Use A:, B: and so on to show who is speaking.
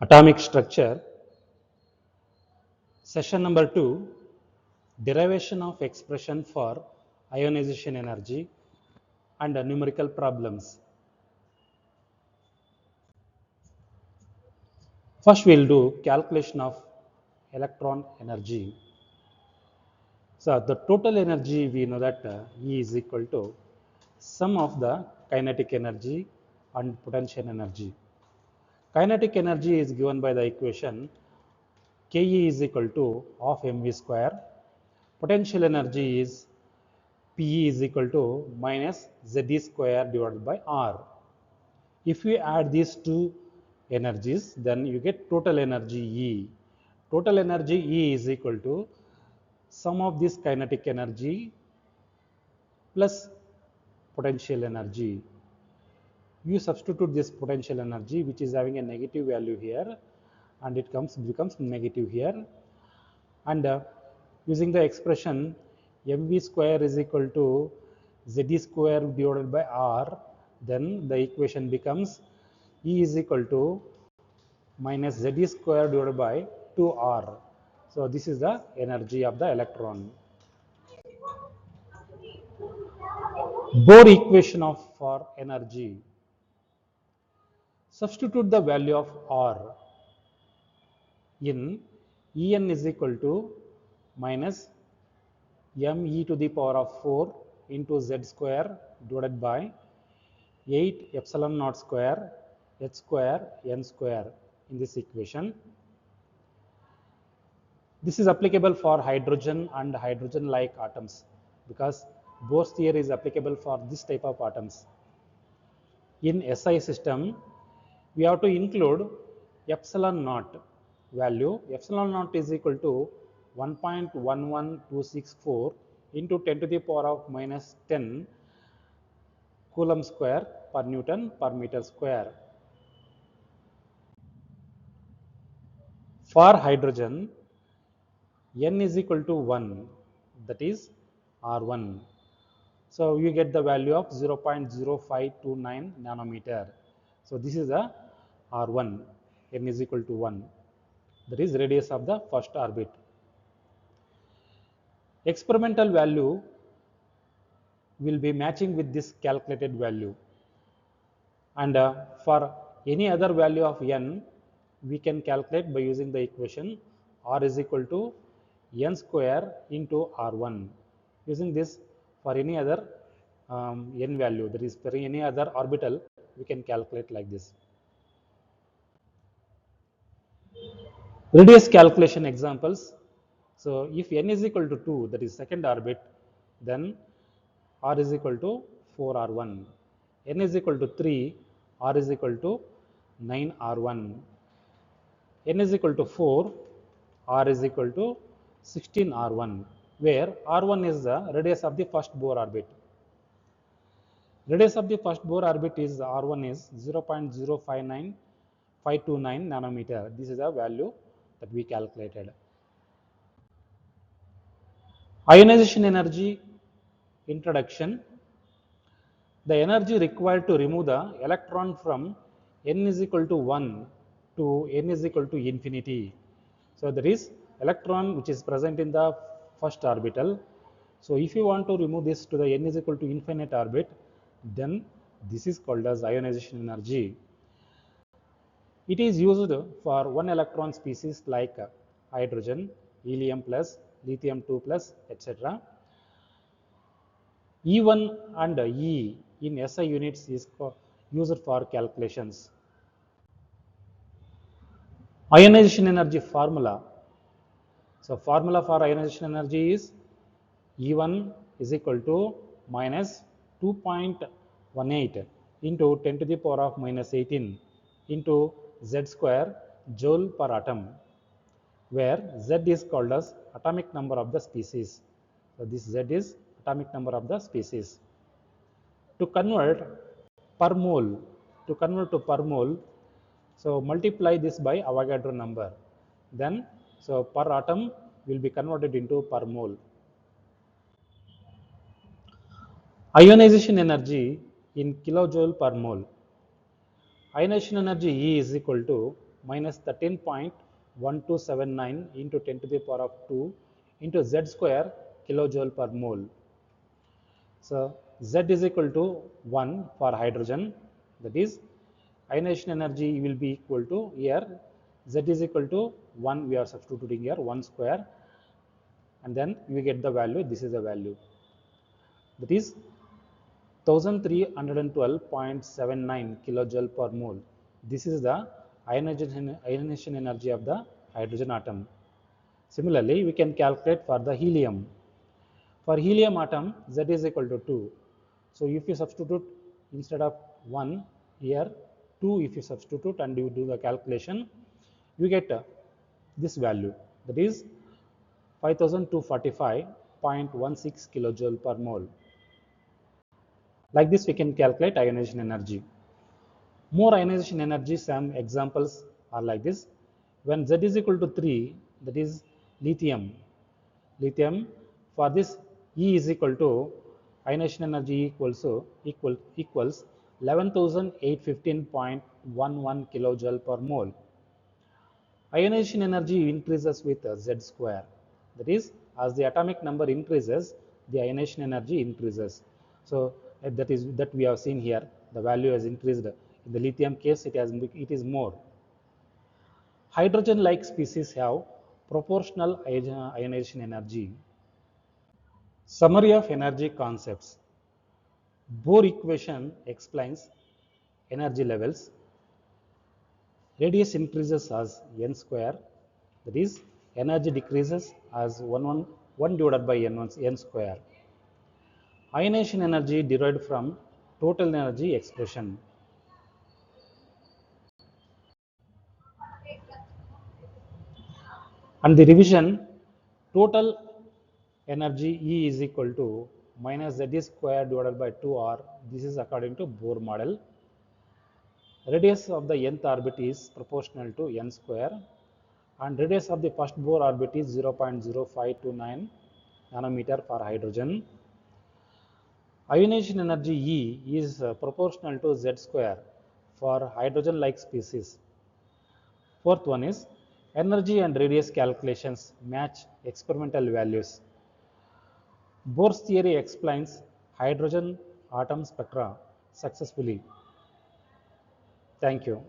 A: Atomic structure, session number 2, derivation of expression for ionization energy and numerical problems. First we'll do calculation of electron energy. So the total energy, we know that E is equal to sum of the kinetic energy and potential energy. Kinetic energy is given by the equation Ke is equal to half mv square. Potential energy is Pe is equal to minus Ze square divided by R. If we add these two energies, then you get total energy E. Total energy E is equal to sum of this kinetic energy plus potential energy. You substitute this potential energy, which is having a negative value here, and it becomes negative here. And using the expression mv square is equal to Z square divided by R, then the equation becomes E is equal to minus Z square divided by 2R. So this is the energy of the electron. Bohr equation for energy. Substitute the value of R in En is equal to minus m e to the power of 4 into Z square divided by 8 epsilon naught square h square n square in this equation. This is applicable for hydrogen and hydrogen-like atoms because Bohr's theory is applicable for this type of atoms. In SI system, we have to include epsilon naught value. Epsilon naught is equal to 1.11264 into 10 to the power of minus 10 Coulomb square per Newton per meter square. For hydrogen, N is equal to 1, that is R1. So you get the value of 0.0529 nanometer. So this is the R1, N is equal to 1. That is radius of the first orbit. Experimental value will be matching with this calculated value. And for any other value of N, we can calculate by using the equation R is equal to N square into R1. Using this, for any other N value, that is for any other orbital, we can calculate like this. Radius calculation examples. So if N is equal to 2, that is second orbit, then R is equal to 4R1. N is equal to 3, R is equal to 9R1. N is equal to 4, R is equal to 16R1, where R1 is the radius of the first Bohr orbit. Radius of the first Bohr orbit is R1 is 0.059529 nanometer. This is the value that we calculated. Ionization energy introduction. The energy required to remove the electron from n is equal to 1 to n is equal to infinity. So there is electron which is present in the first orbital. So if you want to remove this to the n is equal to infinite orbit, then this is called as ionization energy. It is used for one electron species like hydrogen, helium plus, lithium 2 plus, etc. E1 and E in SI units is used for calculations. Ionization energy formula. So formula for ionization energy is E1 is equal to minus 2.18 into 10 to the power of minus 18 into Z square joule per atom, where Z is called as atomic number of the species. So this Z is atomic number of the species. To convert per mole, to convert to per mole, so multiply this by Avogadro number. Then, so per atom will be converted into per mole. Ionization energy in kilojoule per mole. Ionization energy E is equal to minus 13.1279 into 10 to the power of 2 into Z square kilojoule per mole. So Z is equal to 1 for hydrogen, that is ionization energy will be equal to here Z is equal to 1, we are substituting here 1 square, and then we get the value, this is the value, that is 1312.79 kilojoule per mole. This is the ionization energy of the hydrogen atom. Similarly, we can calculate for the helium. For helium atom, Z is equal to 2. So if you substitute instead of 1 here 2, if you substitute and you do the calculation, you get this value, that is 5245.16 kilojoule per mole. Like this we can calculate ionization energy. More ionization energy, some examples are like this. When Z is equal to 3, that is lithium. Lithium, for this E is equal to ionization energy equals 11,815.11 kilojoule per mole. Ionization energy increases with Z square. That is, as the atomic number increases, the ionization energy increases. So that we have seen here. The value has increased. In the lithium case, it is more. Hydrogen-like species have proportional ionization energy. Summary of energy concepts. Bohr equation explains energy levels. Radius increases as n square, that is energy decreases as 1 divided by n square. Ionization energy derived from total energy expression. And the revision, total energy E is equal to minus Z square divided by 2R. This is according to Bohr model. Radius of the nth orbit is proportional to n square, and radius of the first Bohr orbit is 0.0529 nanometer for hydrogen. Ionization energy E is proportional to Z square for hydrogen-like species. Fourth one is energy and radius calculations match experimental values. Bohr's theory explains hydrogen atom spectra successfully. Thank you.